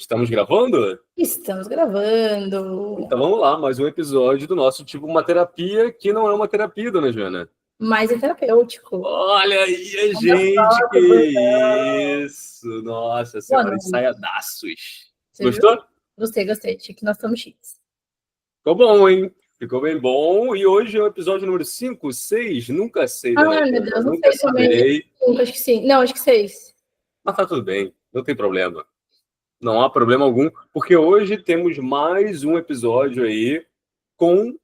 Estamos gravando? Estamos gravando. Então vamos lá, mais um episódio do nosso tipo uma terapia, que não é uma terapia, dona Joana. Mais é terapêutico. Olha aí, gente, que isso! Nossa senhora, ensaiadaços. Você Gostou? viu? Gostei. Achei que nós estamos chiques. Ficou bom, hein? Ficou bem bom. E hoje é o episódio número 5, 6, nunca sei, dona Ai, meu Joana, Deus, não nunca sei também. saberei. Acho que sim. Não, acho que 6. Mas tá tudo bem, não tem problema. Não há problema algum, porque hoje temos mais um episódio aí com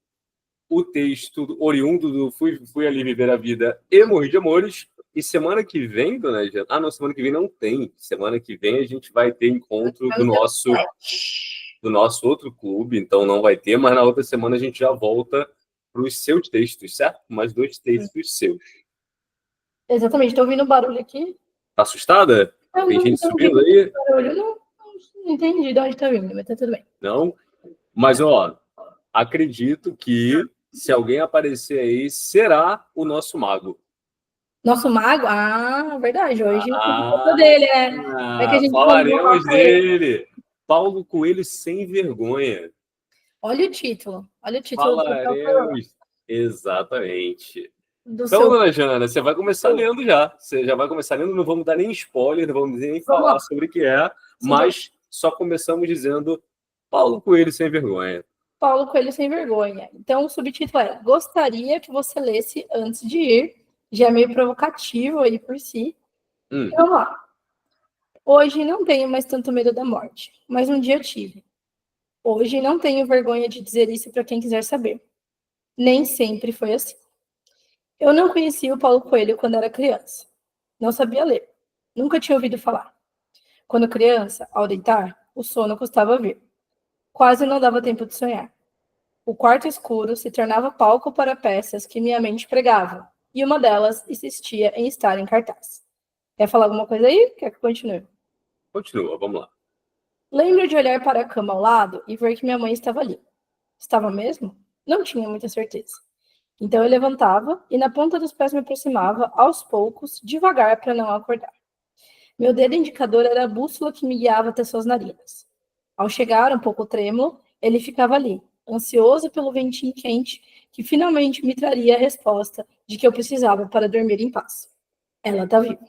o texto oriundo do Fui Ali Viver a Vida e Morri de Amores. E semana que vem, dona Jana... Ah, não, semana que vem não tem. Semana que vem a gente vai ter encontro do nosso outro clube, então não vai ter, mas na outra semana a gente já volta para os seus textos, certo? Mais 2 textos seus. Exatamente, estou ouvindo barulho aqui. Tá assustada? Tem gente subindo aí? Barulho, não entendi de onde está vindo, mas tá tudo bem. Não? Mas, ó, acredito que se alguém aparecer aí, será o nosso mago. Nosso mago? Ah, verdade. Hoje é dele, é. É que a gente falaremos dele. Paulo Coelho sem vergonha. Olha o título. Falaremos. Exatamente. Então, seu... dona Jana, você vai começar lendo já. Você já vai começar lendo, não vamos dar nem spoiler, não vamos nem falar sobre o que é, mas só começamos dizendo Paulo Coelho sem vergonha. Paulo Coelho sem vergonha. Então, o subtítulo é: gostaria que você lesse antes de ir. Já é meio provocativo aí por si. Então, vamos lá. Hoje não tenho mais tanto medo da morte, mas um dia tive. Hoje não tenho vergonha de dizer isso para quem quiser saber. Nem sempre foi assim. Eu não conhecia o Paulo Coelho quando era criança. Não sabia ler. Nunca tinha ouvido falar. Quando criança, ao deitar, o sono custava vir. Quase não dava tempo de sonhar. O quarto escuro se tornava palco para peças que minha mente pregava, e uma delas insistia em estar em cartaz. Quer falar alguma coisa aí? Quer que continue? Continua, vamos lá. Lembro de olhar para a cama ao lado e ver que minha mãe estava ali. Estava mesmo? Não tinha muita certeza. Então eu levantava e na ponta dos pés me aproximava, aos poucos, devagar para não acordar. Meu dedo indicador era a bússola que me guiava até suas narinas. Ao chegar, um pouco trêmulo, ele ficava ali, ansioso pelo ventinho quente que finalmente me traria a resposta de que eu precisava para dormir em paz. Ela está viva.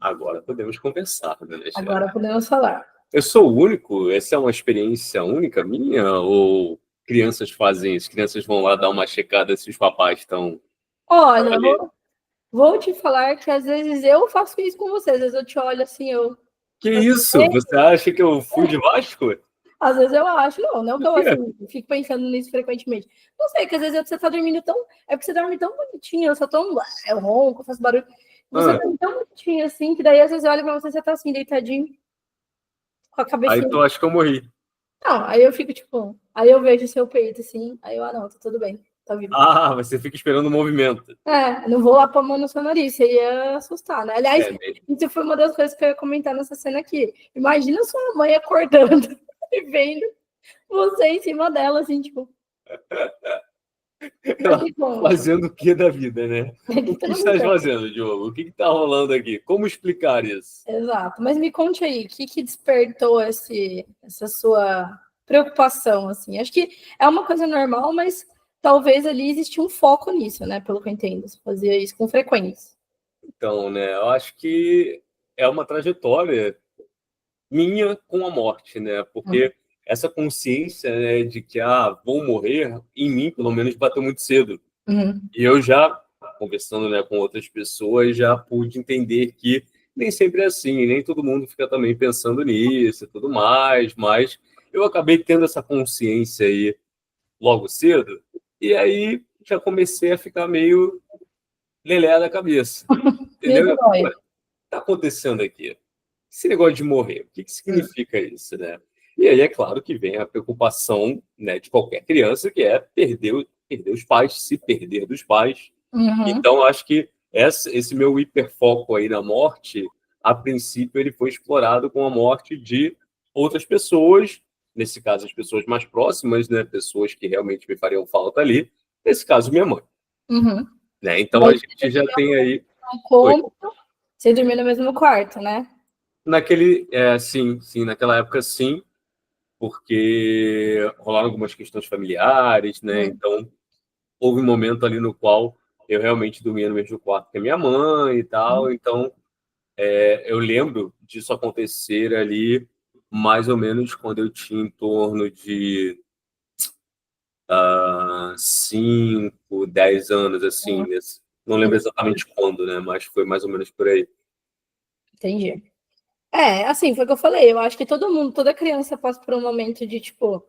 Agora podemos conversar, né? Agora podemos falar. Eu sou o único? Essa é uma experiência única minha? Ou crianças fazem isso? Crianças vão lá dar uma checada se os papais estão... Olha, vou te falar que às vezes eu faço isso com você. Às vezes eu te olho assim, eu... Que isso? Você acha que eu fui de Vasco? Às vezes eu acho, não que eu assim, fico pensando nisso frequentemente. Não sei, que às vezes você tá dormindo tão... É porque você dorme tão bonitinho, eu sou tão... Eu ronco, faço barulho. Você dorme tão bonitinho assim, que daí às vezes eu olho pra você e você tá assim, deitadinho, com a cabecinha. Aí tu acha que eu morri. Não, aí eu fico tipo... Aí eu vejo o seu peito assim, aí eu, não, tá tudo bem, tá vivo. Ah, você fica esperando o movimento. Não vou lá pôr a mão no seu nariz, você ia assustar, né? Aliás, isso foi uma das coisas que eu ia comentar nessa cena aqui. Imagina sua mãe acordando e vendo você em cima dela, assim, tipo... Fazendo o que da vida, né? O que estás fazendo, Diogo? O que está rolando aqui? Como explicar isso? Exato. Mas me conte aí, o que despertou essa sua preocupação, assim? Acho que é uma coisa normal, mas talvez ali existia um foco nisso, né? Pelo que eu entendo. Você fazia isso com frequência. Então, né? Eu acho que é uma trajetória minha com a morte, né? Porque essa consciência, né, de que vou morrer, em mim, pelo menos, bateu muito cedo. E eu já, conversando, né, com outras pessoas, já pude entender que nem sempre é assim, nem todo mundo fica também pensando nisso e tudo mais, mas eu acabei tendo essa consciência aí logo cedo, e aí já comecei a ficar meio lelé da cabeça. Entendeu? O que está acontecendo aqui? Esse negócio de morrer, o que significa isso, né? E aí é claro que vem a preocupação, né, de qualquer criança, que é perder os pais, se perder dos pais. Então, acho que esse meu hiperfoco aí na morte, a princípio, ele foi explorado com a morte de outras pessoas, nesse caso, as pessoas mais próximas, né, pessoas que realmente me fariam falta ali, nesse caso, minha mãe. Né? Então, a gente já tem aí... Você dormiu no mesmo quarto, né? Sim, naquela época sim, porque rolaram algumas questões familiares, né? Então, houve um momento ali no qual eu realmente dormia no mesmo quarto que a minha mãe e tal. Então, eu lembro disso acontecer ali mais ou menos quando eu tinha em torno de 5, 10 anos, assim. Não lembro exatamente quando, né? Mas foi mais ou menos por aí. Entendi. Assim, foi o que eu falei. Eu acho que toda criança passa por um momento de, tipo,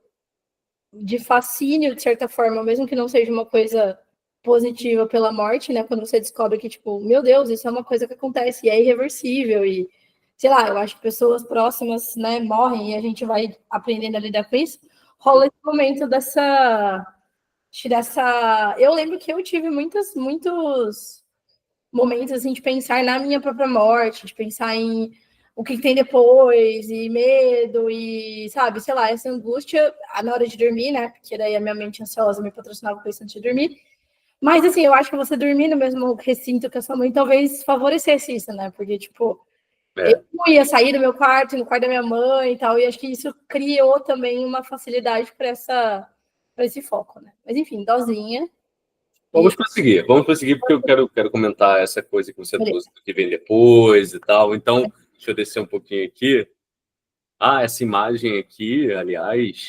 de fascínio, de certa forma, mesmo que não seja uma coisa positiva pela morte, né? Quando você descobre que, tipo, meu Deus, isso é uma coisa que acontece e é irreversível e, sei lá, eu acho que pessoas próximas, né, morrem e a gente vai aprendendo a lidar com isso. Rola esse momento dessa... Eu lembro que eu tive muitos momentos, assim, de pensar na minha própria morte, de pensar em o que tem depois, e medo, e, sabe, sei lá, essa angústia na hora de dormir, né? Porque daí a minha mente ansiosa me patrocinava com isso antes de dormir. Mas, assim, eu acho que você dormir no mesmo recinto que a sua mãe talvez favorecesse isso, né? Porque, tipo, eu ia sair do meu quarto, no quarto da minha mãe e tal, e acho que isso criou também uma facilidade para esse foco, né? Mas, enfim, dozinha. Vamos prosseguir, porque eu quero comentar essa coisa que você trouxe que vem depois e tal. Então, deixa eu descer um pouquinho aqui. Essa imagem aqui, aliás,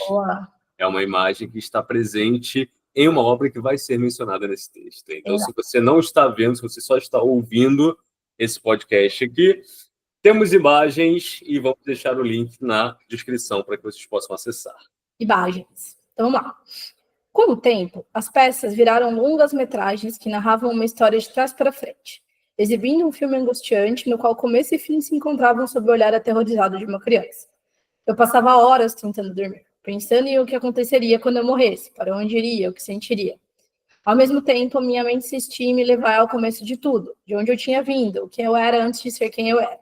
é uma imagem que está presente em uma obra que vai ser mencionada nesse texto. Então, se você não está vendo, se você só está ouvindo esse podcast aqui, temos imagens e vamos deixar o link na descrição para que vocês possam acessar. Imagens. Então, vamos lá. Com o tempo, as peças viraram longas metragens que narravam uma história de trás para frente, exibindo um filme angustiante no qual começo e fim se encontravam sob o olhar aterrorizado de uma criança. Eu passava horas tentando dormir, pensando em o que aconteceria quando eu morresse, para onde iria, o que sentiria. Ao mesmo tempo, minha mente insistia em me levar ao começo de tudo, de onde eu tinha vindo, o que eu era antes de ser quem eu era.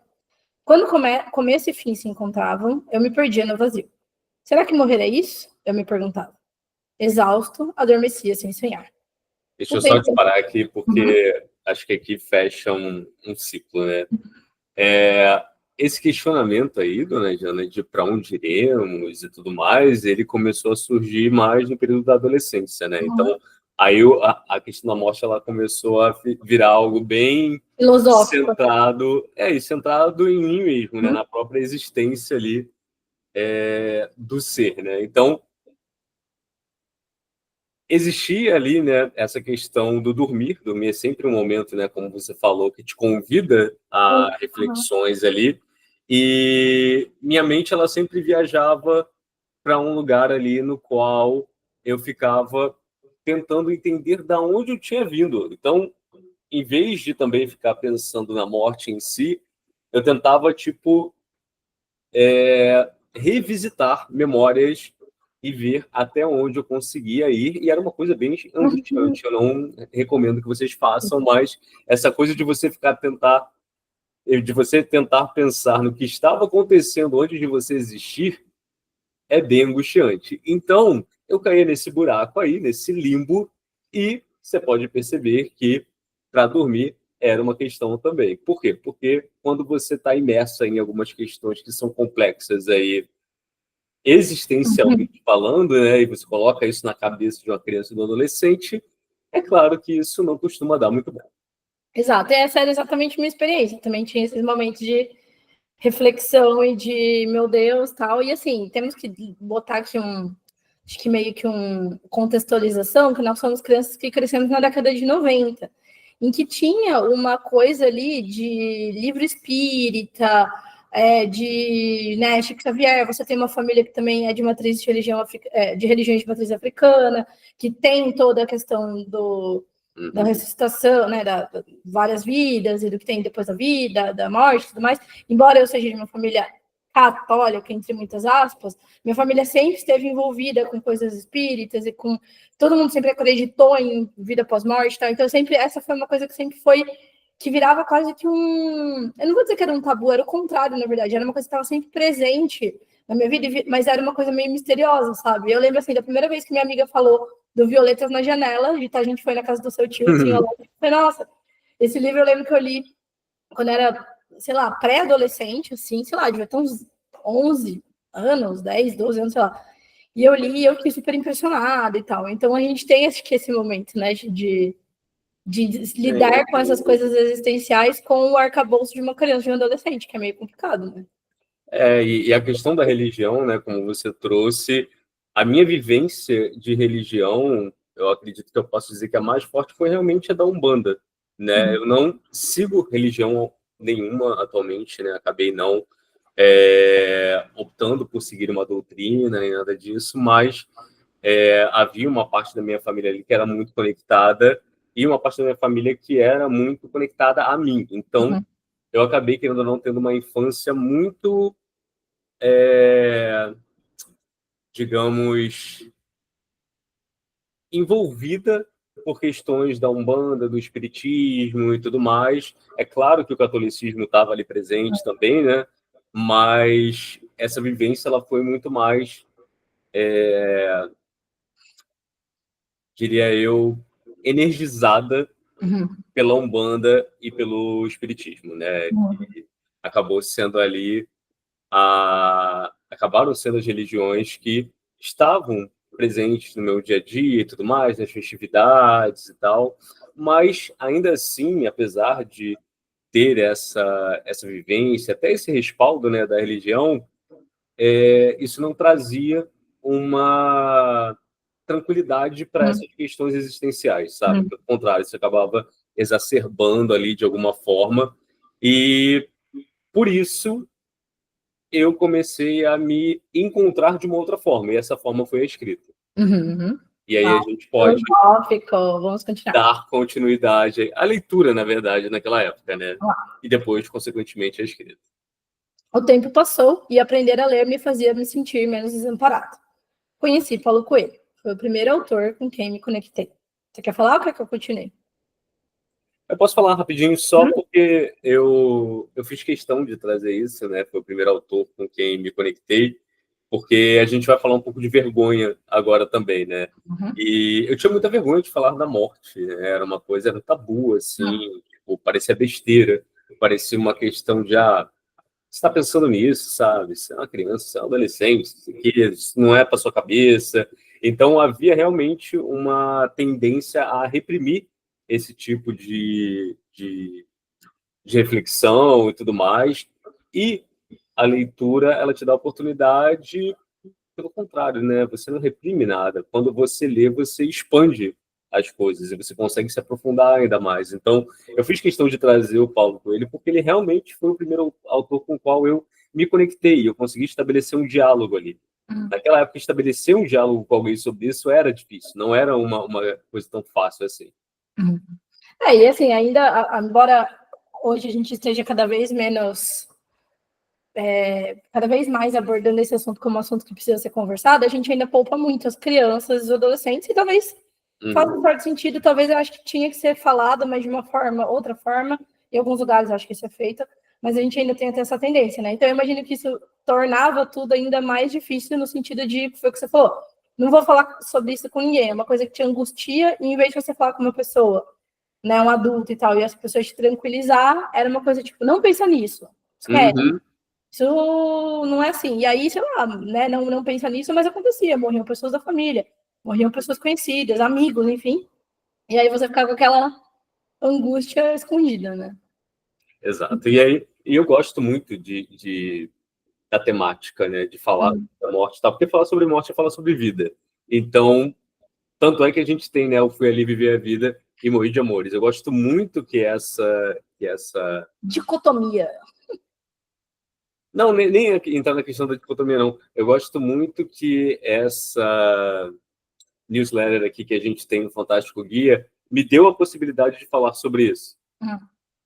Quando começo e fim se encontravam, eu me perdia no vazio. Será que morrer é isso? Eu me perguntava. Exausto, adormecia sem sonhar. Deixa eu só te parar aqui, porque acho que aqui fecha um ciclo, né? Esse questionamento aí, dona Jana, de para onde iremos e tudo mais, ele começou a surgir mais no período da adolescência, né? Então, aí a questão da morte ela começou a virar algo bem filosófico, centrado em mim mesmo, né? Na própria existência ali do ser, né? Então, existia ali, né, essa questão do dormir. Dormir é sempre um momento, né, como você falou, que te convida a reflexões ali. E minha mente, ela sempre viajava para um lugar ali no qual eu ficava tentando entender da onde eu tinha vindo. Então, em vez de também ficar pensando na morte em si, eu tentava, tipo, revisitar memórias e ver até onde eu conseguia ir, e era uma coisa bem angustiante. Eu não recomendo que vocês façam, mas essa coisa de você tentar pensar no que estava acontecendo antes de você existir é bem angustiante. Então, eu caí nesse buraco aí, nesse limbo, e você pode perceber que para dormir era uma questão também. Por quê? Porque quando você está imersa em algumas questões que são complexas aí, existencialmente falando, né, e você coloca isso na cabeça de uma criança e de um adolescente, é claro que isso não costuma dar muito bom. Exato, e essa era exatamente a minha experiência. Também tinha esses momentos de reflexão e de, meu Deus, tal. E assim, temos que botar aqui acho que meio que contextualização, que nós somos crianças que crescemos na década de 90, em que tinha uma coisa ali de livro espírita, de, né, Chico Xavier. Você tem uma família que também é de matriz de religiões de matriz africana, que tem toda a questão da ressuscitação, né, da várias vidas e do que tem depois da vida, da morte e tudo mais. Embora eu seja de uma família católica, entre muitas aspas, minha família sempre esteve envolvida com coisas espíritas e com... Todo mundo sempre acreditou em vida pós-morte, tá? Então sempre essa foi uma coisa que sempre foi... que virava quase que um... Eu não vou dizer que era um tabu, era o contrário, na verdade. Era uma coisa que estava sempre presente na minha vida, mas era uma coisa meio misteriosa, sabe? Eu lembro, assim, da primeira vez que minha amiga falou do Violetas na Janela, a gente foi na casa do seu tio, tinha lá, e falei, nossa, esse livro eu lembro que eu li quando era sei lá, pré-adolescente, assim, sei lá, devia ter uns 11 anos, 10, 12 anos, sei lá. E eu li e eu fiquei super impressionada e tal. Então a gente tem esse momento, né, de lidar com essas coisas existenciais com o arcabouço de uma criança, de um adolescente, que é meio complicado, né? E a questão da religião, né, como você trouxe, a minha vivência de religião, eu acredito que eu posso dizer que a mais forte foi realmente a da Umbanda, né? Eu não sigo religião nenhuma atualmente, né? Acabei não optando por seguir uma doutrina nem nada disso, mas havia uma parte da minha família ali que era muito conectada e uma parte da minha família que era muito conectada a mim. Então, eu acabei, querendo ou não, tendo uma infância muito, digamos, envolvida por questões da Umbanda, do Espiritismo e tudo mais. É claro que o catolicismo estava ali presente também, né? Mas essa vivência ela foi muito mais, diria eu, energizada pela Umbanda e pelo Espiritismo, né? Que acabou sendo ali acabaram sendo as religiões que estavam presentes no meu dia a dia e tudo mais, nas festividades e tal, mas ainda assim, apesar de ter essa vivência, até esse respaldo, né, da religião, isso não trazia uma tranquilidade para essas questões existenciais, sabe? Pelo contrário, isso acabava exacerbando ali de alguma forma, e por isso eu comecei a me encontrar de uma outra forma, e essa forma foi a escrita. E aí a gente pode vamos continuar. dar continuidade à leitura, na verdade, naquela época, né? E depois, consequentemente, a escrita. O tempo passou e aprender a ler me fazia me sentir menos desamparado. Conheci Paulo Coelho. Foi o primeiro autor com quem me conectei. Você quer falar ou quer que eu continue? Eu posso falar rapidinho só porque eu fiz questão de trazer isso, né? Foi o primeiro autor com quem me conectei, porque a gente vai falar um pouco de vergonha agora também, né? E eu tinha muita vergonha de falar da morte, né? Era uma coisa, era um tabu, assim, tipo, parecia besteira, parecia uma questão de, você está pensando nisso, sabe? Você é uma criança, você é um adolescente, isso não é para sua cabeça. Então, havia realmente uma tendência a reprimir esse tipo de reflexão e tudo mais. E a leitura, ela te dá a oportunidade, pelo contrário, né? Você não reprime nada. Quando você lê, você expande as coisas e você consegue se aprofundar ainda mais. Então, eu fiz questão de trazer o Paulo Coelho porque ele realmente foi o primeiro autor com o qual eu me conectei. Eu consegui estabelecer um diálogo ali. Naquela época, estabelecer um diálogo com alguém sobre isso era difícil. Não era uma coisa tão fácil assim. E assim, ainda, embora hoje a gente esteja cada vez menos... cada vez mais abordando esse assunto como um assunto que precisa ser conversado, a gente ainda poupa muito as crianças, os adolescentes, e talvez faça um certo sentido, talvez eu acho que tinha que ser falado, mas de uma forma, outra forma, em alguns lugares eu acho que isso é feito, mas a gente ainda tem até essa tendência, né? Então eu imagino que isso tornava tudo ainda mais difícil no sentido de, foi o que você falou, não vou falar sobre isso com ninguém, é uma coisa que te angustia, e em vez de você falar com uma pessoa, né, um adulto e tal, e as pessoas te tranquilizar, era uma coisa tipo, não pensa nisso, esquece. Isso não é assim. E aí, sei lá, né, não pensa nisso, mas acontecia. Morriam pessoas da família, morriam pessoas conhecidas, amigos, enfim. E aí você ficava com aquela angústia escondida, né? Exato. E aí, eu gosto muito da temática, né? De falar da morte, tá? Porque falar sobre morte é falar sobre vida. Então, tanto é que a gente tem, né? Eu fui ali viver a vida e morri de amores. Eu gosto muito que essa... Dicotomia. Não, nem entrar na questão da dicotomia, não. Eu gosto muito que essa newsletter aqui que a gente tem no Fantástico Guia me deu a possibilidade de falar sobre isso,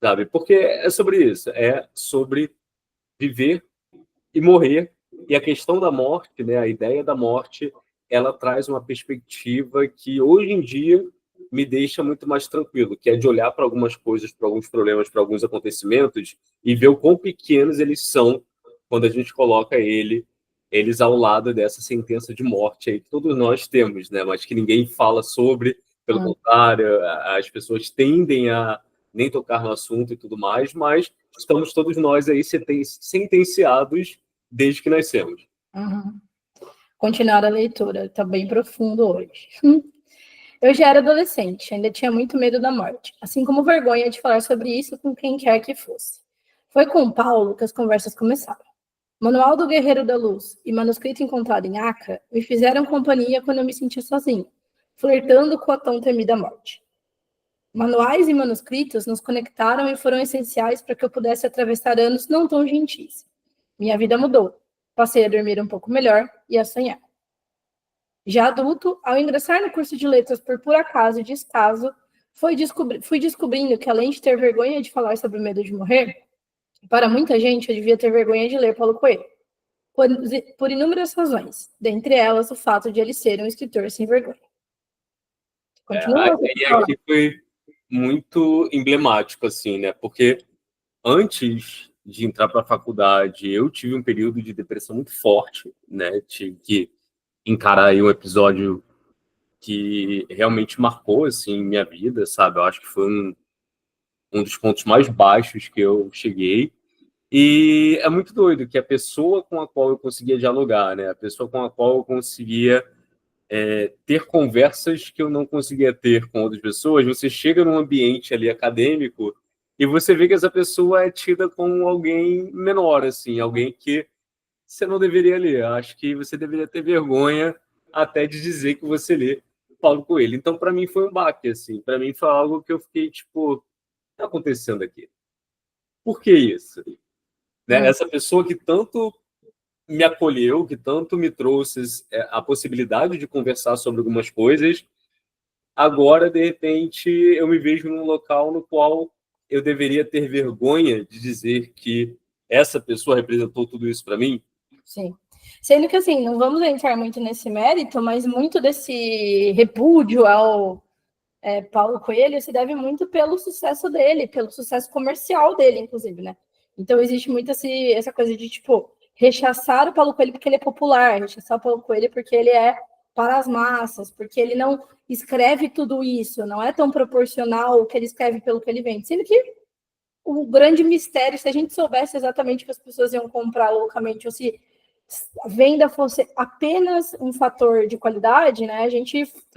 sabe? Porque é sobre isso, é sobre viver e morrer, e a questão da morte, né, a ideia da morte, ela traz uma perspectiva que hoje em dia me deixa muito mais tranquilo, que é de olhar para algumas coisas, para alguns problemas, para alguns acontecimentos e ver o quão pequenos eles são quando a gente coloca eles ao lado dessa sentença de morte aí que todos nós temos, né, mas que ninguém fala sobre, pelo contrário, as pessoas tendem a nem tocar no assunto e tudo mais, mas estamos todos nós aí sentenciados desde que nascemos. Continuar a leitura, está bem profundo hoje. Eu já era adolescente, ainda tinha muito medo da morte, assim como vergonha de falar sobre isso com quem quer que fosse. Foi com o Paulo que as conversas começaram. Manual do Guerreiro da Luz e manuscrito encontrado em Acre me fizeram companhia quando eu me sentia sozinho, flertando com a tão temida morte. Manuais e manuscritos nos conectaram e foram essenciais para que eu pudesse atravessar anos não tão gentis. Minha vida mudou. Passei a dormir um pouco melhor e a sonhar. Já adulto, ao ingressar no curso de letras por acaso e descaso, fui descobrindo que, além de ter vergonha de falar sobre o medo de morrer, para muita gente eu devia ter vergonha de ler Paulo Coelho, por inúmeras razões, dentre elas o fato de ele ser um escritor sem vergonha. E aqui foi muito emblemático, assim, né? Porque antes de entrar para a faculdade, eu tive um período de depressão muito forte, né? Tive que encarar aí um episódio que realmente marcou, assim, minha vida, sabe? Eu acho que foi um dos pontos mais baixos que eu cheguei. E é muito doido que a pessoa com a qual eu conseguia dialogar, né? A pessoa com a qual eu conseguia ter conversas que eu não conseguia ter com outras pessoas, você chega num ambiente ali acadêmico e você vê que essa pessoa é tida como alguém menor, assim, alguém que você não deveria ler. Acho que você deveria ter vergonha até de dizer que você lê Paulo Coelho. Então, para mim, foi um baque, assim. Para mim, foi algo que eu fiquei, tipo, o que está acontecendo aqui? Por que isso? Né? Essa pessoa que tanto me acolheu, que tanto me trouxe a possibilidade de conversar sobre algumas coisas, agora, de repente, eu me vejo num local no qual eu deveria ter vergonha de dizer que essa pessoa representou tudo isso para mim. Sim. Sendo que, assim, não vamos entrar muito nesse mérito, mas muito desse repúdio ao Paulo Coelho se deve muito pelo sucesso dele, pelo sucesso comercial dele, inclusive, né? Então, existe muito essa coisa de, tipo, rechaçar o Paulo Coelho porque ele é popular, rechaçar o Paulo Coelho porque ele é para as massas, porque ele não escreve tudo isso, não é tão proporcional o que ele escreve pelo que ele vende. Sendo que o grande mistério, se a gente soubesse exatamente que as pessoas iam comprar loucamente, ou se a venda fosse apenas um fator de qualidade, né?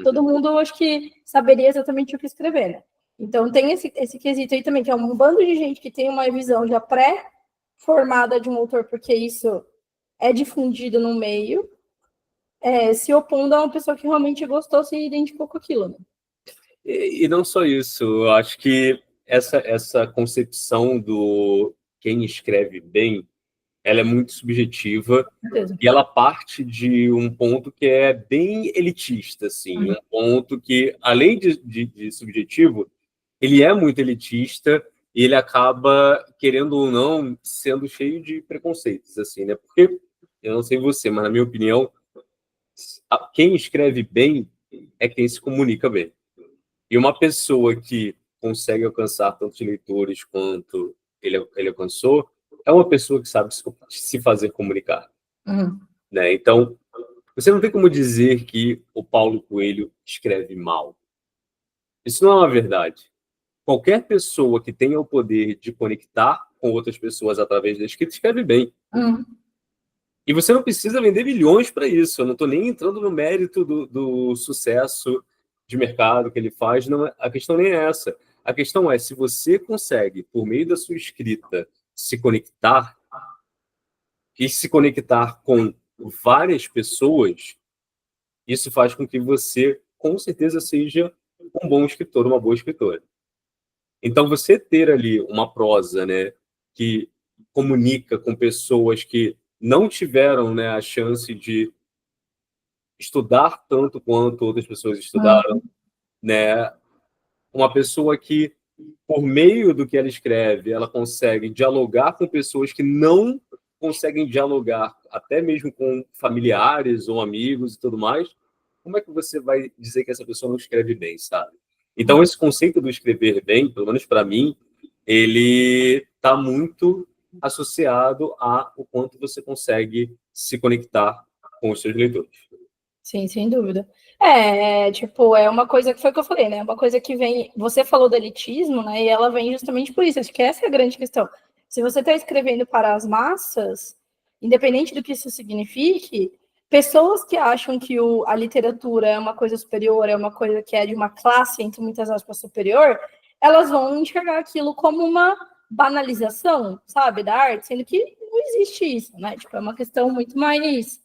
Todo mundo, acho que saberia exatamente o que escrever, né? Então, tem esse quesito aí também, que é um bando de gente que tem uma visão já pré-formada de um autor, porque isso é difundido no meio, se opondo a uma pessoa que realmente gostou, se identificou com aquilo, né? E não só isso, eu acho que essa concepção do quem escreve bem, ela é muito subjetiva e ela parte de um ponto que é bem elitista, assim, um ponto que, além de subjetivo, ele é muito elitista e ele acaba, querendo ou não, sendo cheio de preconceitos, assim, né? Porque, eu não sei você, mas na minha opinião, quem escreve bem é quem se comunica bem. E uma pessoa que consegue alcançar tantos leitores quanto ele alcançou é uma pessoa que sabe se fazer comunicar. Né? Então, você não tem como dizer que o Paulo Coelho escreve mal. Isso não é uma verdade. Qualquer pessoa que tenha o poder de conectar com outras pessoas através da escrita escreve bem. E você não precisa vender milhões para isso. Eu não estou nem entrando no mérito do sucesso de mercado que ele faz. Não, a questão nem é essa. A questão é se você consegue, por meio da sua escrita, se conectar e se conectar com várias pessoas, isso faz com que você, com certeza, seja um bom escritor, uma boa escritora. Então, você ter ali uma prosa, né, que comunica com pessoas que não tiveram, né, a chance de estudar tanto quanto outras pessoas estudaram, né? Uma pessoa que, por meio do que ela escreve, ela consegue dialogar com pessoas que não conseguem dialogar, até mesmo com familiares ou amigos e tudo mais. Como é que você vai dizer que essa pessoa não escreve bem, sabe? Então, esse conceito do escrever bem, pelo menos para mim, ele está muito associado ao quanto você consegue se conectar com os seus leitores. Sim, sem dúvida. Tipo, é uma coisa que foi o que eu falei, né? Uma coisa que vem. Você falou do elitismo, né? E ela vem justamente por isso. Acho que essa é a grande questão. Se você está escrevendo para as massas, independente do que isso signifique, pessoas que acham que a literatura é uma coisa superior, é uma coisa que é de uma classe, entre muitas aspas, superior, elas vão enxergar aquilo como uma banalização, sabe, da arte, sendo que não existe isso, né? Tipo, é uma questão muito mais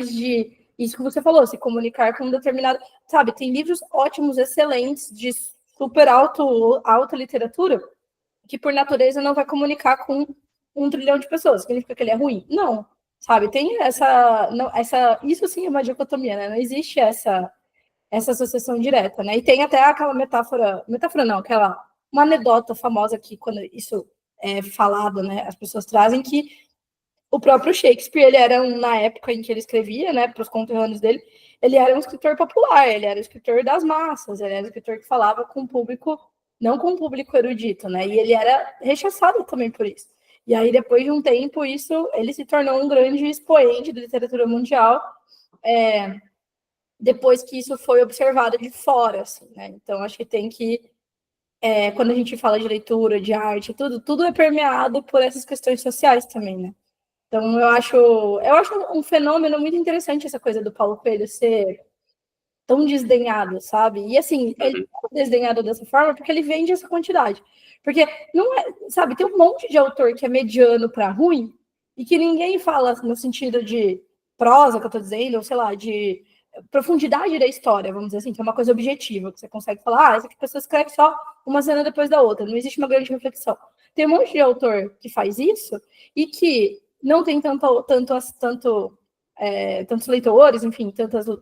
de isso que você falou, se comunicar com um determinado, sabe, tem livros ótimos, excelentes, de super alta literatura, que por natureza não vai comunicar com 1 trilhão de pessoas. Significa que ele é ruim? Não, sabe? Tem isso sim é uma dicotomia, né? Não existe essa associação direta, né? E tem até aquela metáfora não, uma anedota famosa que quando isso é falado, né, as pessoas trazem que o próprio Shakespeare, ele era na época em que ele escrevia, né, para os conterrâneos dele, ele era um escritor popular, ele era um escritor das massas, ele era um escritor que falava com o público, não com o público erudito, né? E ele era rechaçado também por isso. E aí, depois de um tempo, ele se tornou um grande expoente da literatura mundial, depois que isso foi observado de fora, assim, né? Então, acho que tem que, quando a gente fala de leitura, de arte, tudo é permeado por essas questões sociais também, né? Então, eu acho um fenômeno muito interessante essa coisa do Paulo Coelho ser tão desdenhado, sabe? E assim, ele é desdenhado dessa forma porque ele vende essa quantidade. Porque não é, sabe, tem um monte de autor que é mediano para ruim e que ninguém fala no sentido de prosa, que eu tô dizendo, ou sei lá, de profundidade da história, vamos dizer assim, que é uma coisa objetiva, que você consegue falar, essa pessoa escreve só uma cena depois da outra, não existe uma grande reflexão. Tem um monte de autor que faz isso e que não tem tantos leitores, enfim,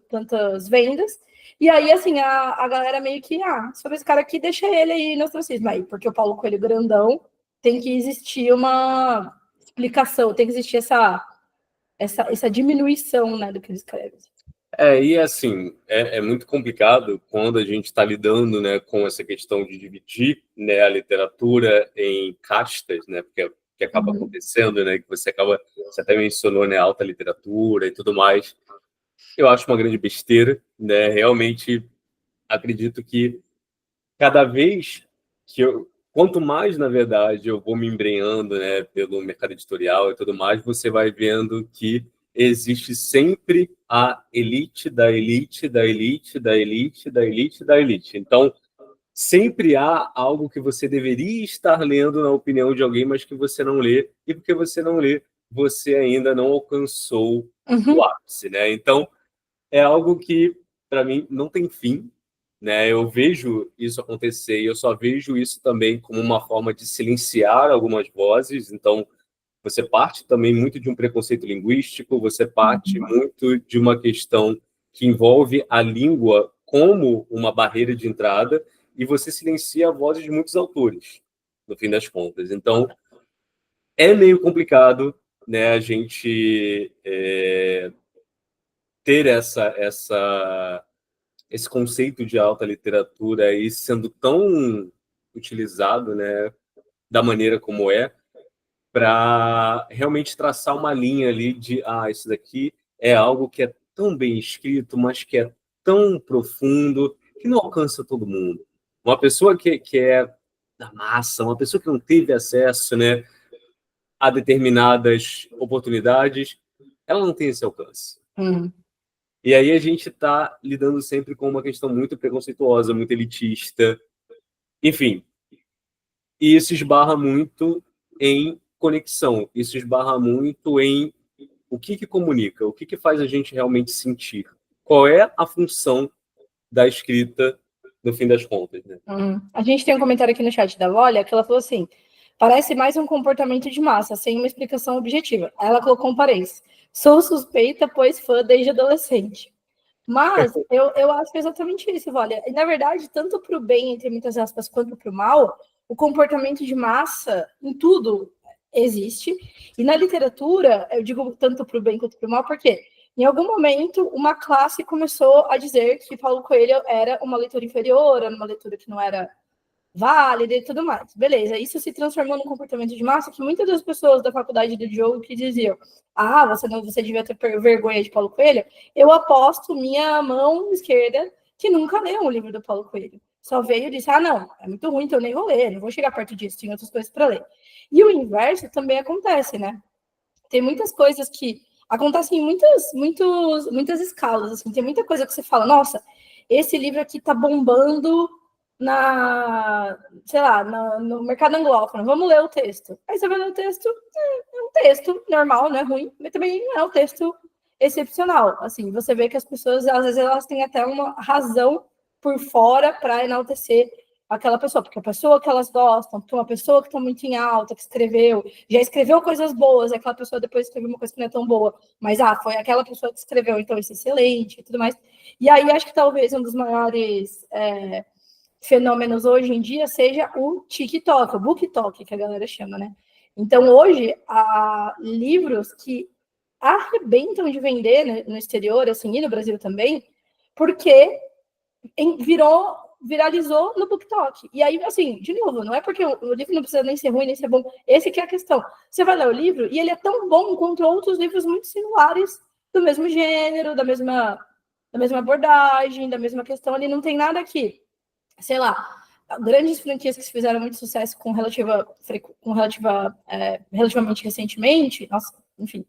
tantas vendas. E aí, assim, a galera meio que, sobre esse cara aqui, deixa ele aí no ostracismo. Aí, porque o Paulo Coelho grandão tem que existir uma explicação, tem que existir essa diminuição, né, do que ele escreve. E assim, é muito complicado quando a gente está lidando, né, com essa questão de dividir, né, a literatura em castas, né, porque é o que acaba acontecendo, né, que você até mencionou, né, alta literatura e tudo mais. Eu acho uma grande besteira, né, realmente acredito que cada vez quanto mais, na verdade, eu vou me embrenhando, né, pelo mercado editorial e tudo mais, você vai vendo que existe sempre a elite da elite, da elite, da elite, da elite, da elite. Então, sempre há algo que você deveria estar lendo na opinião de alguém, mas que você não lê, e porque você não lê, você ainda não alcançou o ápice, né? Então, é algo que, para mim, não tem fim, né? Eu vejo isso acontecer e eu só vejo isso também como uma forma de silenciar algumas vozes. Então, você parte também muito de um preconceito linguístico, você parte muito de uma questão que envolve a língua como uma barreira de entrada e você silencia a voz de muitos autores, no fim das contas. Então, é meio complicado, né, a gente ter esse conceito de alta literatura aí sendo tão utilizado, né, da maneira como para realmente traçar uma linha ali de isso daqui é algo que é tão bem escrito, mas que é tão profundo que não alcança todo mundo. Uma pessoa que é da massa, uma pessoa que não teve acesso, né, a determinadas oportunidades, ela não tem esse alcance. E aí a gente está lidando sempre com uma questão muito preconceituosa, muito elitista, enfim. E isso esbarra muito em conexão, isso esbarra muito em o que comunica, o que faz a gente realmente sentir. Qual é a função da escrita no fim das contas, né? A gente tem um comentário aqui no chat da Olha que ela falou assim: parece mais um comportamento de massa, sem uma explicação objetiva. Aí ela colocou um parênteses. Sou suspeita, pois fã desde adolescente. Mas eu acho que é exatamente isso, Olha. E, na verdade, tanto para o bem, entre muitas aspas, quanto para o mal, o comportamento de massa em tudo existe. E na literatura, eu digo tanto para o bem quanto para o mal, porque em algum momento uma classe começou a dizer que Paulo Coelho era uma leitura inferior, era uma leitura que não era válida e tudo mais. Beleza, isso se transformou num comportamento de massa que muitas das pessoas da faculdade do Diogo que diziam você devia ter vergonha de Paulo Coelho, eu aposto minha mão esquerda que nunca leu um livro do Paulo Coelho. Só veio e disse, não, é muito ruim, então eu nem vou ler, não vou chegar perto disso, tem outras coisas para ler. E o inverso também acontece, né? Tem muitas coisas que acontecem em muitas escalas, assim, tem muita coisa que você fala, nossa, esse livro aqui tá bombando sei lá, no mercado anglófono, vamos ler o texto. Aí você vai ler o texto, é um texto normal, não é ruim, mas também não é um texto excepcional. Assim, você vê que as pessoas, às vezes, elas têm até uma razão por fora para enaltecer aquela pessoa, porque a pessoa que elas gostam, porque uma pessoa que está muito em alta, que já escreveu coisas boas, aquela pessoa depois escreveu uma coisa que não é tão boa, mas foi aquela pessoa que escreveu, então isso é excelente e tudo mais. E aí acho que talvez um dos maiores fenômenos hoje em dia seja o TikTok, o BookTok, que a galera chama, né? Então, hoje, há livros que arrebentam de vender, né, no exterior, assim, e no Brasil também, porque viralizou no BookTok. E aí, assim, de novo, não é porque o livro não precisa nem ser ruim, nem ser bom. Esse que é a questão. Você vai ler o livro e ele é tão bom quanto outros livros muito similares, do mesmo gênero, da mesma abordagem, da mesma questão. Ele não tem nada aqui, sei lá, grandes franquias que fizeram muito sucesso relativamente recentemente, nossa, enfim,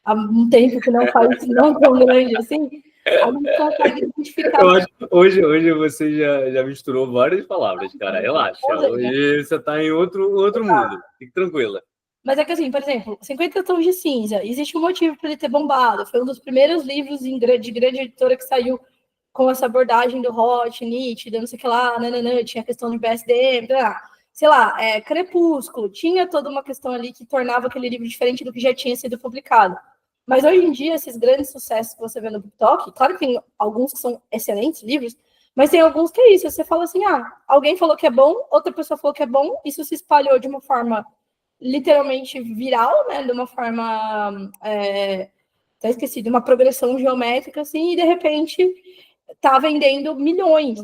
há um tempo que não faz não tão grande assim, a gente consegue identificar. Eu acho que hoje você já misturou várias palavras, cara. Relaxa. Hoje você está em outro mundo. Fique tranquila. Mas é que, assim, por exemplo, 50 Tons de Cinza, existe um motivo para ele ter bombado. Foi um dos primeiros livros de grande editora que saiu com essa abordagem do hot, nítido, não sei o que lá, tinha a questão do BSDM, sei lá, Crepúsculo, tinha toda uma questão ali que tornava aquele livro diferente do que já tinha sido publicado. Mas hoje em dia, esses grandes sucessos que você vê no BookTok, claro que tem alguns que são excelentes livros, mas tem alguns que é isso, você fala assim, alguém falou que é bom, outra pessoa falou que é bom, isso se espalhou de uma forma literalmente viral, né, de uma forma, de uma progressão geométrica, assim, e de repente tá vendendo milhões,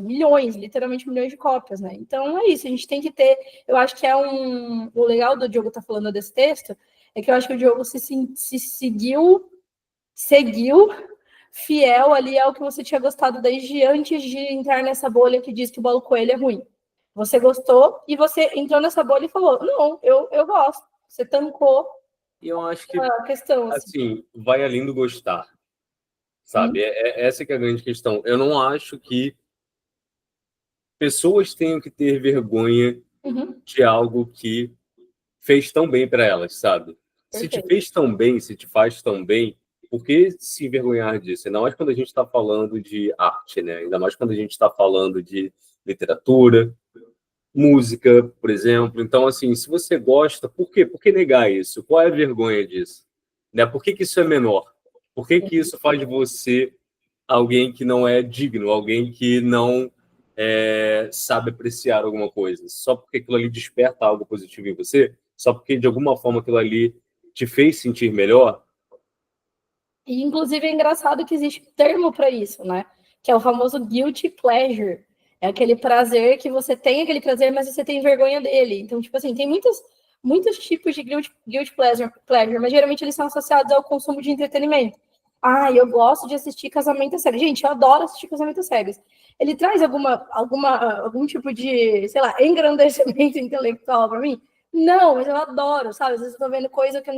literalmente milhões de cópias, né? Então é isso, a gente tem que ter, eu acho que o legal do Diogo tá falando desse texto, é que eu acho que o Diogo se seguiu fiel ali ao que você tinha gostado desde antes de entrar nessa bolha que diz que o Paulo Coelho é ruim. Você gostou e você entrou nessa bolha e falou, não, eu gosto. Você tancou e eu acho que a questão. Assim, vai além do gostar, sabe? Essa que é a grande questão. Eu não acho que pessoas tenham que ter vergonha de algo que fez tão bem para elas, sabe? Se te fez tão bem, se te faz tão bem, por que se envergonhar disso? Ainda mais quando a gente está falando de arte, né? Ainda mais quando a gente está falando de literatura, música, por exemplo. Então, assim, se você gosta, por quê? Por que negar isso? Qual é a vergonha disso? Né? Por que isso é menor? Por que isso faz de você alguém que não é digno, alguém que não sabe apreciar alguma coisa? Só porque aquilo ali desperta algo positivo em você? Só porque, de alguma forma, aquilo ali te fez sentir melhor? E, inclusive, é engraçado que existe um termo para isso, né? Que é o famoso guilty pleasure. É aquele prazer que você tem aquele prazer, mas você tem vergonha dele. Então, tipo assim, tem muitos tipos de guilty pleasure, mas geralmente eles são associados ao consumo de entretenimento. Eu gosto de assistir Casamento às Cegas. Gente, eu adoro assistir Casamento às Cegas. Ele traz algum tipo de, sei lá, engrandecimento intelectual para mim? Não, mas eu adoro, sabe? Às vezes eu tô vendo coisa que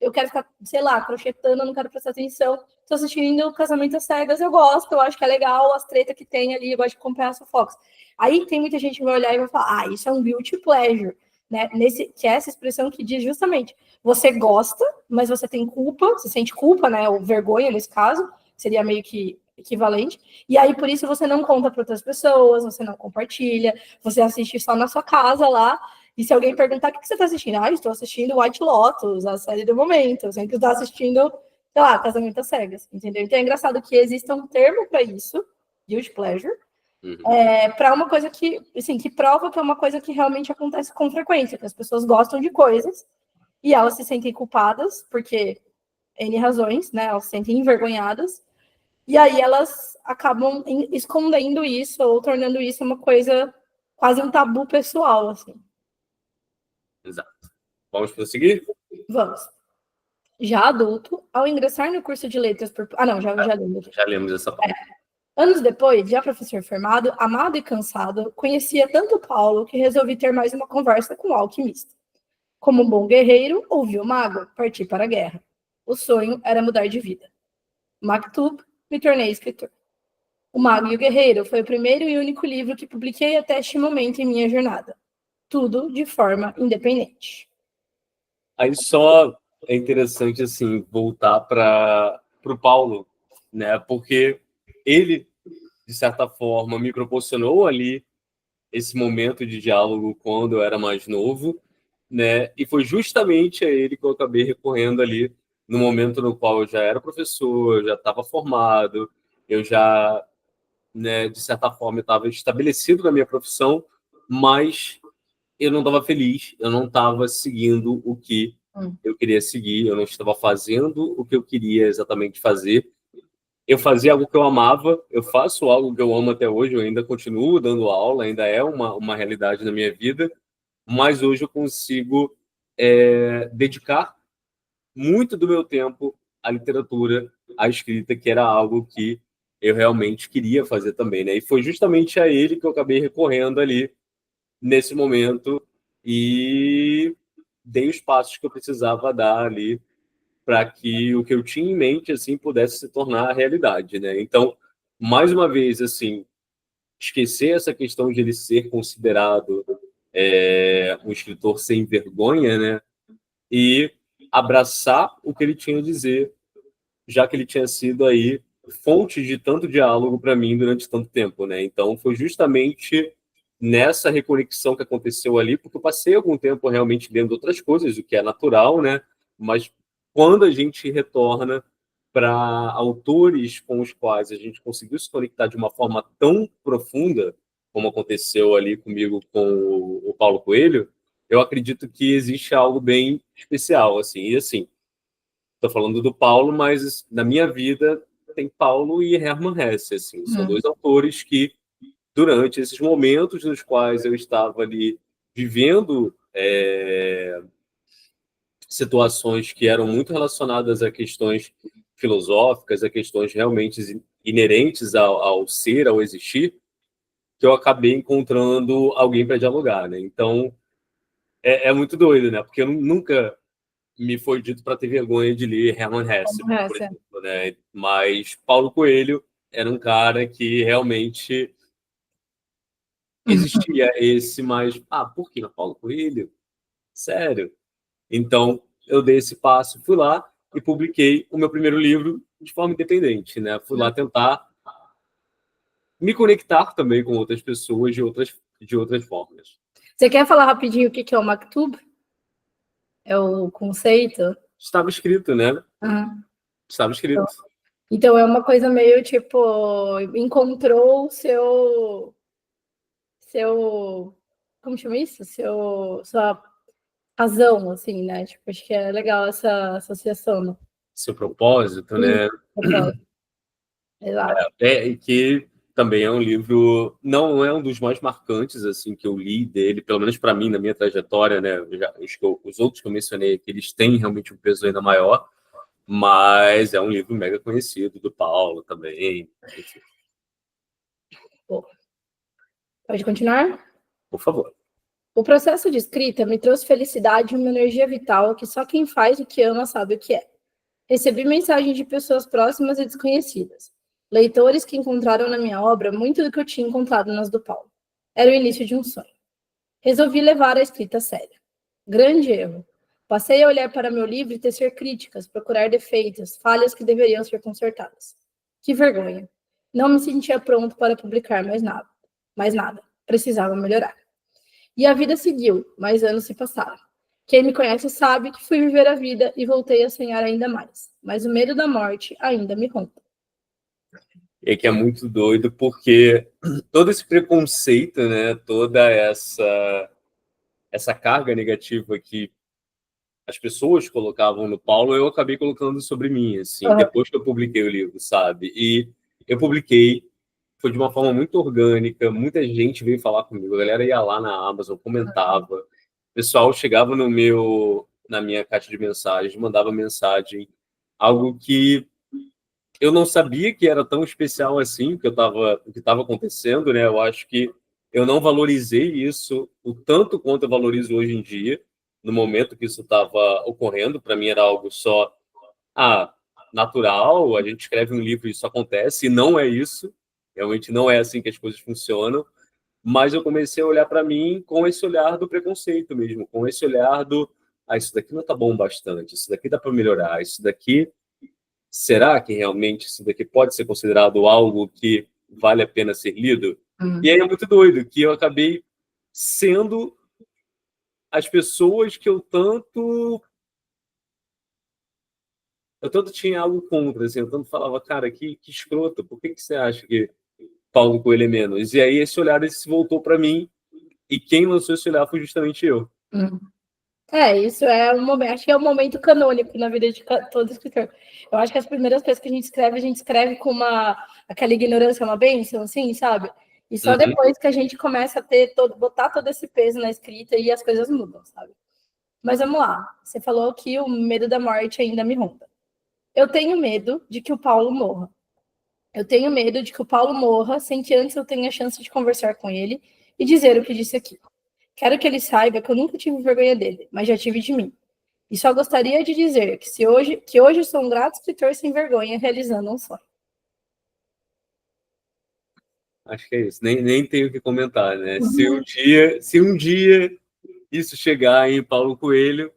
eu quero ficar, sei lá, crochetando, eu não quero prestar atenção. Tô assistindo Casamento às Cegas, eu gosto, eu acho que é legal as tretas que tem ali, eu gosto de acompanhar as fofocas. Aí tem muita gente que vai olhar e vai falar, isso é um guilty pleasure, né? Que é essa expressão que diz justamente, você gosta, mas você tem culpa, você sente culpa, né? Ou vergonha nesse caso, seria meio que equivalente. E aí, por isso, você não conta para outras pessoas, você não compartilha, você assiste só na sua casa lá. E se alguém perguntar, o que você está assistindo? Estou assistindo White Lotus, a série do momento. Eu sempre estou assistindo, sei lá, Casamento às Cegas, entendeu? Então é engraçado que exista um termo para isso, guilty pleasure, para uma coisa que, assim, que prova que é uma coisa que realmente acontece com frequência, que as pessoas gostam de coisas e elas se sentem culpadas, porque N razões, né? Elas se sentem envergonhadas, e aí elas acabam escondendo isso ou tornando isso uma coisa, quase um tabu pessoal, assim. Exato. Vamos prosseguir? Vamos. Já adulto, ao ingressar no curso de letras... não, já lemos. Já lemos essa parte. Anos depois, já professor formado, amado e cansado, conhecia tanto Paulo que resolvi ter mais uma conversa com o alquimista. Como um bom guerreiro, ouvi o mago, parti para a guerra. O sonho era mudar de vida. Maktub, me tornei escritor. O Mago e o Guerreiro foi o primeiro e único livro que publiquei até este momento em minha jornada. Tudo de forma independente. Aí só é interessante, assim, voltar para o Paulo, né? Porque ele, de certa forma, me proporcionou ali esse momento de diálogo quando eu era mais novo, né? E foi justamente a ele que eu acabei recorrendo ali no momento no qual eu já era professor, eu já estava formado, eu já, né, de certa forma, estava estabelecido na minha profissão, mas eu não estava feliz, eu não estava seguindo o que eu queria seguir, eu não estava fazendo o que eu queria exatamente fazer. Eu fazia algo que eu amava, eu faço algo que eu amo até hoje, eu ainda continuo dando aula, ainda é uma realidade na minha vida, mas hoje eu consigo dedicar muito do meu tempo à literatura, à escrita, que era algo que eu realmente queria fazer também, né? E foi justamente a ele que eu acabei recorrendo ali nesse momento e dei os passos que eu precisava dar ali para que o que eu tinha em mente assim pudesse se tornar realidade, né? Então, mais uma vez, assim, esquecer essa questão de ele ser considerado um escritor sem vergonha, né? E abraçar o que ele tinha a dizer, já que ele tinha sido aí fonte de tanto diálogo para mim durante tanto tempo, né? Então, foi justamente nessa reconexão que aconteceu ali, porque eu passei algum tempo realmente lendo outras coisas, o que é natural, né? Mas quando a gente retorna para autores com os quais a gente conseguiu se conectar de uma forma tão profunda, como aconteceu ali comigo com o Paulo Coelho, eu acredito que existe algo bem especial, assim. E assim, estou falando do Paulo, mas na minha vida tem Paulo e Hermann Hesse, assim, são dois autores que durante esses momentos nos quais eu estava ali vivendo situações que eram muito relacionadas a questões filosóficas, a questões realmente inerentes ao ser, ao existir, que eu acabei encontrando alguém para dialogar, né? Então, é muito doido, né? Porque eu nunca me foi dito para ter vergonha de ler Hermann Hesse, por exemplo, né? Mas Paulo Coelho era um cara que realmente existia esse, mas, por que Paulo Coelho? Sério? Então, eu dei esse passo, fui lá e publiquei o meu primeiro livro de forma independente, né? Fui lá tentar me conectar também com outras pessoas de outras formas. Você quer falar rapidinho o que é o Maktub? É o conceito? Estava escrito, né? Uhum. Estava escrito. Então, é uma coisa meio tipo, encontrou o seu, como chama isso? Sua razão, assim, né? Tipo, acho que é legal essa associação, né? Seu propósito, né? Exato. E que também é um livro, não é um dos mais marcantes, assim, que eu li dele, pelo menos para mim, na minha trajetória, né? Os outros que eu mencionei aqui, eles têm realmente um peso ainda maior, mas é um livro mega conhecido, do Paulo também, enfim. Pode continuar? Por favor. O processo de escrita me trouxe felicidade e uma energia vital que só quem faz o que ama sabe o que é. Recebi mensagens de pessoas próximas e desconhecidas. Leitores que encontraram na minha obra muito do que eu tinha encontrado nas do Paulo. Era o início de um sonho. Resolvi levar a escrita a sério. Grande erro. Passei a olhar para meu livro e tecer críticas, procurar defeitos, falhas que deveriam ser consertadas. Que vergonha. Não me sentia pronto para publicar mais nada. Mais nada. Precisava melhorar. E a vida seguiu, mais anos se passaram. Quem me conhece sabe que fui viver a vida e voltei a sonhar ainda mais. Mas o medo da morte ainda me ronda. E que é muito doido, porque todo esse preconceito, né, toda essa carga negativa que as pessoas colocavam no Paulo, eu acabei colocando sobre mim, assim, depois que eu publiquei o livro, sabe? E eu publiquei, foi de uma forma muito orgânica, muita gente veio falar comigo, a galera ia lá na Amazon, comentava, o pessoal chegava na minha caixa de mensagens, mandava mensagem, algo que eu não sabia que era tão especial assim o que estava acontecendo, né? Eu acho que eu não valorizei isso o tanto quanto eu valorizo hoje em dia, no momento que isso estava ocorrendo. Para mim era algo só natural, a gente escreve um livro e isso acontece, e não é isso. Realmente não é assim que as coisas funcionam. Mas eu comecei a olhar para mim com esse olhar do preconceito mesmo, com esse olhar do isso daqui não está bom bastante, isso daqui dá para melhorar, isso daqui, será que realmente isso daqui pode ser considerado algo que vale a pena ser lido? E aí é muito doido que eu acabei sendo as pessoas que eu tanto tinha algo contra, assim, eu tanto falava, cara, que escroto, por que você acha que Paulo Coelho é menos? E aí esse olhar se voltou para mim, e quem lançou esse olhar foi justamente eu. Isso é um momento, acho que é um momento canônico na vida de todo escritor. Eu acho que as primeiras coisas que a gente escreve com aquela ignorância, uma bênção, assim, sabe? E só depois que a gente começa a botar todo esse peso na escrita e as coisas mudam, sabe? Mas vamos lá. Você falou que o medo da morte ainda me ronda. Eu tenho medo de que o Paulo morra. Eu tenho medo de que o Paulo morra sem que antes eu tenha a chance de conversar com ele e dizer o que disse aqui. Quero que ele saiba que eu nunca tive vergonha dele, mas já tive de mim. E só gostaria de dizer que hoje sou um grato escritor sem vergonha, realizando um sonho. Acho que é isso. Nem tenho o que comentar, né? Se um dia isso chegar em Paulo Coelho,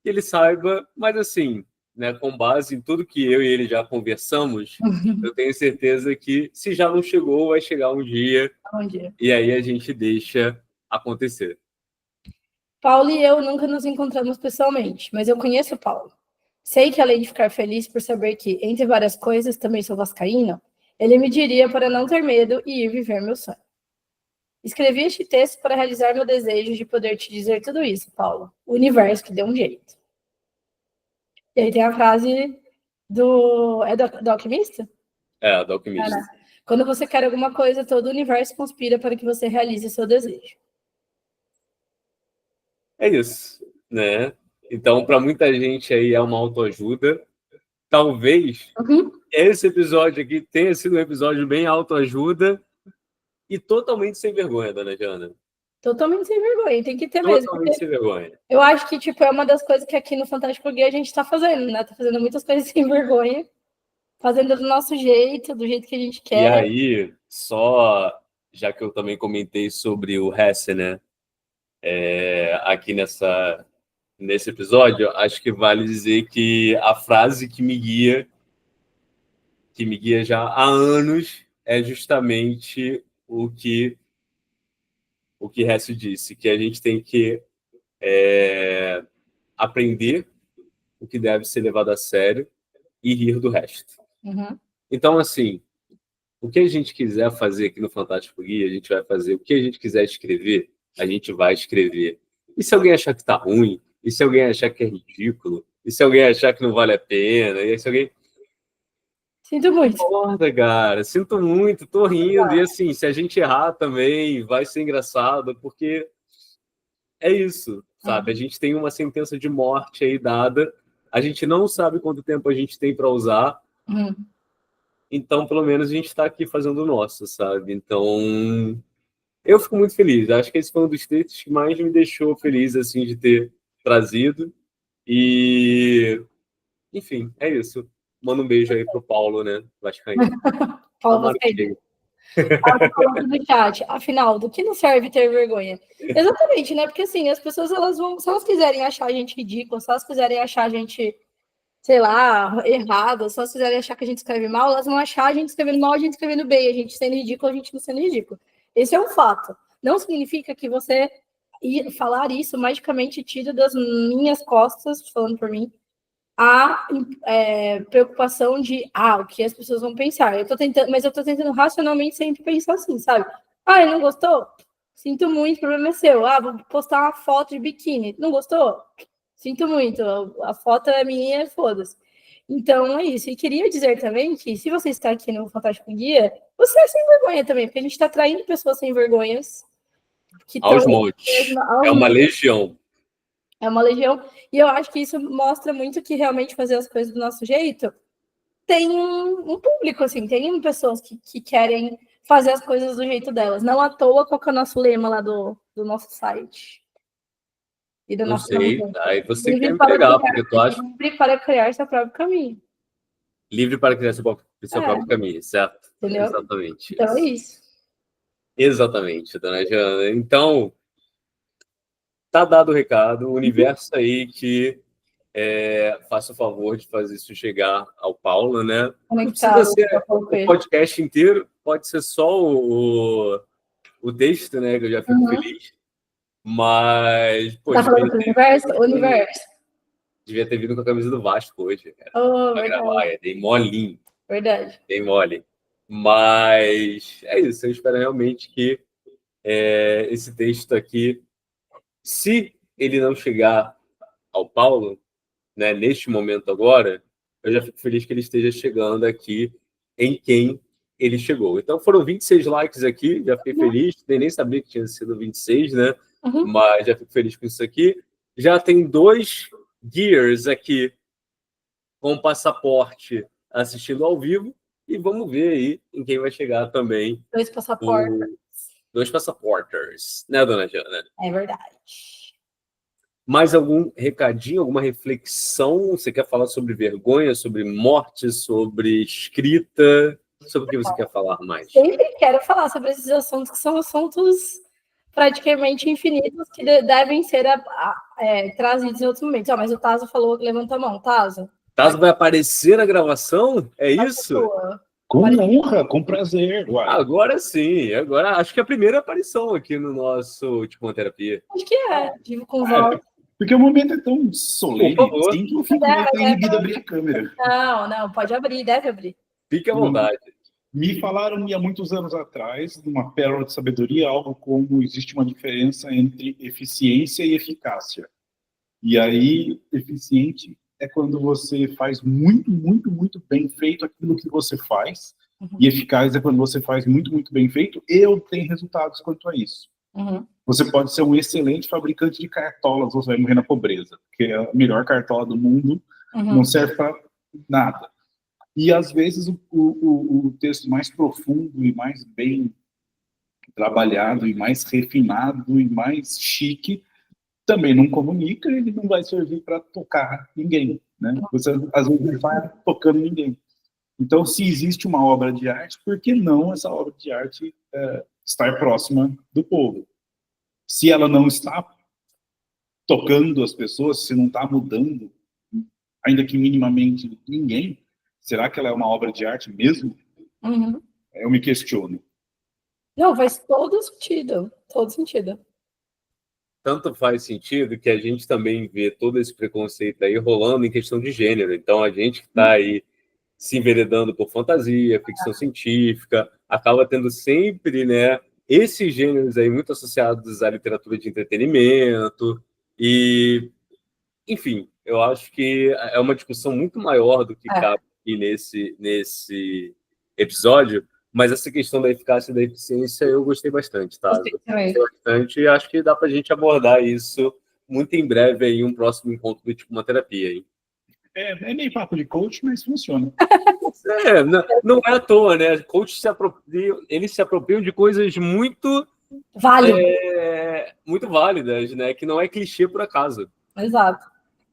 que ele saiba, mas assim, né, com base em tudo que eu e ele já conversamos, eu tenho certeza que se já não chegou, vai chegar um dia. E aí a gente deixa acontecer. Paulo e eu nunca nos encontramos pessoalmente, mas eu conheço o Paulo. Sei que além de ficar feliz por saber que, entre várias coisas, também sou vascaíno, ele me diria para não ter medo e ir viver meu sonho. Escrevi este texto para realizar meu desejo de poder te dizer tudo isso, Paulo. O universo que deu um jeito. E aí tem a frase do... É do Alquimista? É, do Alquimista. Quando você quer alguma coisa, todo o universo conspira para que você realize seu desejo. É isso, né? Então, para muita gente aí é uma autoajuda. Talvez esse episódio aqui tenha sido um episódio bem autoajuda e totalmente sem vergonha, dona Jana. Totalmente sem vergonha, tem que ter mesmo. Totalmente sem vergonha. Eu acho que, é uma das coisas que aqui no Fantástico Gay a gente tá fazendo, né? Tá fazendo muitas coisas sem vergonha, fazendo do nosso jeito, do jeito que a gente quer. E aí, já que eu também comentei sobre o Hesse, né? Aqui nesse episódio, acho que vale dizer que a frase que me guia já há anos, é justamente o que Hesse disse, que a gente tem que aprender o que deve ser levado a sério e rir do resto. Então, assim, o que a gente quiser fazer aqui no Fantástico Guia, a gente vai fazer. O que a gente quiser escrever, a gente vai escrever. E se alguém achar que tá ruim? E se alguém achar que é ridículo? E se alguém achar que não vale a pena? E se alguém... Sinto muito. Foda, cara. Sinto muito, tô rindo. E assim, se a gente errar também, vai ser engraçado, porque é isso, sabe? A gente tem uma sentença de morte aí dada, a gente não sabe quanto tempo a gente tem para usar, então pelo menos a gente está aqui fazendo o nosso, sabe? Então eu fico muito feliz. Acho que esse foi um dos textos que mais me deixou feliz, assim, de ter trazido. E, enfim, é isso. Manda um beijo aí pro Paulo, né? Vascaíno. Paulo Vascaíno. Falando no chat, afinal, do que não serve ter vergonha? Exatamente, né? Porque assim, as pessoas elas vão, se elas quiserem achar a gente ridícula, se elas quiserem achar a gente, sei lá, errado, se elas quiserem achar que a gente escreve mal, elas vão achar a gente escrevendo mal, a gente escrevendo bem, a gente sendo ridículo, a gente não sendo ridículo. Esse é um fato. Não significa que você falar isso magicamente tira das minhas costas, falando por mim, a preocupação de o que as pessoas vão pensar. Mas eu tô tentando racionalmente sempre pensar assim, sabe? Não gostou? Sinto muito, o problema é seu. Vou postar uma foto de biquíni. Não gostou? Sinto muito, a foto é minha e foda-se. Então é isso. E queria dizer também que se você está aqui no Fantástico Guia, você é sem vergonha também, porque a gente está traindo pessoas sem vergonhas. Aos montes. É uma legião. É uma legião. E eu acho que isso mostra muito que realmente fazer as coisas do nosso jeito tem um público, assim, tem pessoas que querem fazer as coisas do jeito delas. Não à toa, qual que é o nosso lema lá do nosso site? E do Não nosso sei, aí você quer me para pegar, criar, porque tu acha livre para criar seu próprio caminho. livre para criar seu próprio caminho, certo? Entendeu? Exatamente. Então é isso. Exatamente, dona Jana. Então, tá dado o recado, o universo aí que faça o favor de fazer isso chegar ao Paulo, né? Não precisa ser o podcast inteiro, pode ser só o texto, né? Que eu já fico feliz. Mas, pô, tá falando do universo? Devia ter vindo com a camisa do Vasco hoje, cara. Pra gravar, dei molinho. Verdade. Dei mole. Mas é isso, eu espero realmente que esse texto aqui, se ele não chegar ao Paulo, né, neste momento agora, eu já fico feliz que ele esteja chegando aqui em quem ele chegou. Então foram 26 likes aqui, já fiquei feliz, nem sabia que tinha sido 26, né? Mas já fico feliz com isso aqui. Já tem 2 gears aqui com passaporte assistindo ao vivo e vamos ver aí em quem vai chegar também. 2 passaportes. 2 passaporters, né, dona Jana? É verdade. Mais algum recadinho, alguma reflexão? Você quer falar sobre vergonha, sobre morte, sobre escrita? Sobre o que você quer falar mais? Sempre quero falar sobre esses assuntos, que são assuntos praticamente infinitos, que devem ser trazidos em outros momentos. Mas o Tazo falou que levanta a mão. Tazo vai aparecer na gravação? É isso? Com honra, com prazer. Uai. Agora sim, agora acho que é a primeira aparição aqui no nosso Tipo Terapia. Acho que digo com voz. Porque o momento é tão solene, assim, que eu fico meio inibido a abrir a câmera. Não, pode abrir, deve abrir. Fique à vontade. Me falaram há muitos anos atrás, numa pérola de sabedoria, algo como existe uma diferença entre eficiência e eficácia. E aí, eficiente é quando você faz muito, muito, muito bem feito aquilo que você faz, e eficaz é quando você faz muito, muito bem feito e obtém resultados quanto a isso. Você pode ser um excelente fabricante de cartolas, você vai morrer na pobreza, porque é a melhor cartola do mundo, não serve para nada. E, às vezes, o texto mais profundo e mais bem trabalhado e mais refinado e mais chique também não comunica, ele não vai servir para tocar ninguém, né? Você, às vezes, não vai tocando ninguém. Então, se existe uma obra de arte, por que não essa obra de arte estar próxima do povo? Se ela não está tocando as pessoas, se não está mudando, ainda que minimamente, ninguém, será que ela é uma obra de arte mesmo? Eu me questiono. Não, faz todo sentido. Todo sentido. Tanto faz sentido que a gente também vê todo esse preconceito aí rolando em questão de gênero. Então, a gente que está aí se enveredando por fantasia, ficção científica, acaba tendo sempre, né, esses gêneros aí muito associados à literatura de entretenimento e, enfim, eu acho que é uma discussão muito maior do que cabe aqui nesse episódio, mas essa questão da eficácia e da eficiência eu gostei bastante, tá? Gostei bastante e acho que dá pra gente abordar isso muito em breve aí, um próximo encontro do Tipo Uma Terapia, hein? É meio papo de coach, mas funciona. Não é à toa, né? Coach eles se apropriam de coisas muito muito válidas, né? Que não é clichê por acaso. Exato.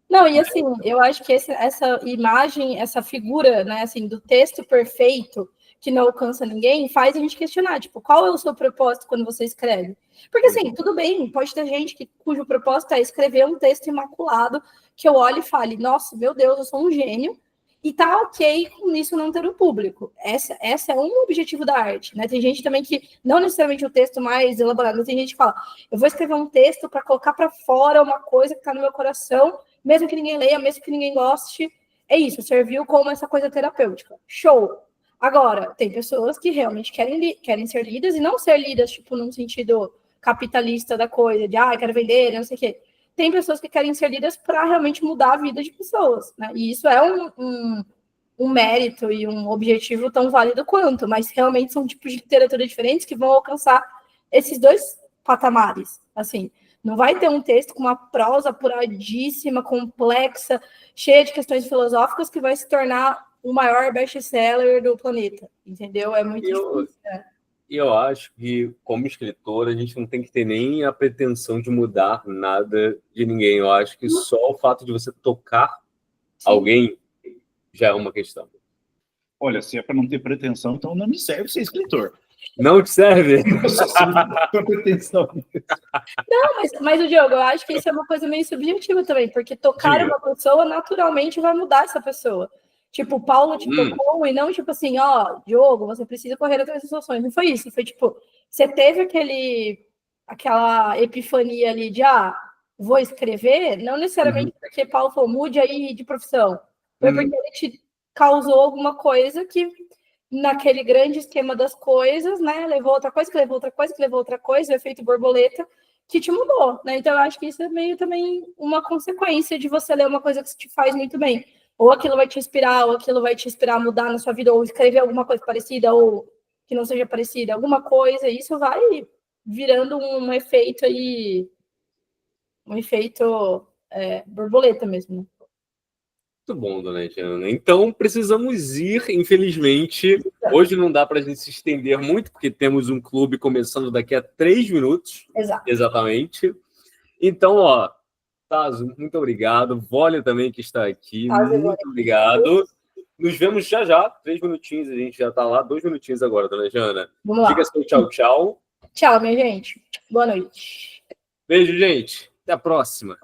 Não, e assim, eu acho que essa imagem, essa figura, né, assim, do texto perfeito que não alcança ninguém, faz a gente questionar, tipo, qual é o seu propósito quando você escreve? Porque, assim, tudo bem, pode ter gente cujo propósito é escrever um texto imaculado, que eu olhe e fale, nossa, meu Deus, eu sou um gênio, e tá ok com isso não ter o público. Essa é um objetivo da arte, né? Tem gente também que, não necessariamente o texto mais elaborado, mas tem gente que fala, eu vou escrever um texto para colocar para fora uma coisa que tá no meu coração, mesmo que ninguém leia, mesmo que ninguém goste, é isso, serviu como essa coisa terapêutica. Show! Agora, tem pessoas que realmente querem ser lidas e não ser lidas, tipo, num sentido capitalista da coisa, de, quero vender, não sei o quê. Tem pessoas que querem ser lidas para realmente mudar a vida de pessoas, né? E isso é um mérito e um objetivo tão válido quanto, mas realmente são tipos de literatura diferentes que vão alcançar esses 2 patamares, assim. Não vai ter um texto com uma prosa apuradíssima, complexa, cheia de questões filosóficas, que vai se tornar o maior best-seller do planeta, entendeu? É muito difícil, né? Eu acho que, como escritor, a gente não tem que ter nem a pretensão de mudar nada de ninguém. Eu acho que só o fato de você tocar alguém já é uma questão. Olha, se é para não ter pretensão, então não me serve ser escritor. Não te serve? Eu só sirvo para pretensão. Não, mas o Diogo, eu acho que isso é uma coisa meio subjetiva também, porque tocar uma pessoa naturalmente vai mudar essa pessoa. Tipo, o Paulo te tocou e não tipo assim, ó, Diogo, você precisa correr atrás das suas ações. Não foi isso, foi tipo, você teve aquela epifania ali de, vou escrever, não necessariamente porque Paulo falou, mude aí de profissão. Foi porque ele te causou alguma coisa que, naquele grande esquema das coisas, né, levou outra coisa, que levou outra coisa, que levou outra coisa, o efeito borboleta, que te mudou, né? Então, eu acho que isso é meio também uma consequência de você ler uma coisa que te faz muito bem. Ou aquilo vai te inspirar, ou aquilo vai te inspirar a mudar na sua vida, ou escrever alguma coisa parecida, ou que não seja parecida, alguma coisa, isso vai virando um efeito aí, um efeito borboleta mesmo, né? Muito bom, dona Diana. Então, precisamos ir, infelizmente. Hoje não dá para a gente se estender muito, porque temos um clube começando daqui a 3 minutos. Exato. Exatamente. Então, Tazo, muito obrigado. Vólia também que está aqui. Muito obrigado. Nos vemos já. 3 minutinhos, a gente já está lá. 2 minutinhos agora, dona Jana. Vamos lá. Diga seu tchau, tchau. Tchau, minha gente. Boa noite. Beijo, gente. Até a próxima.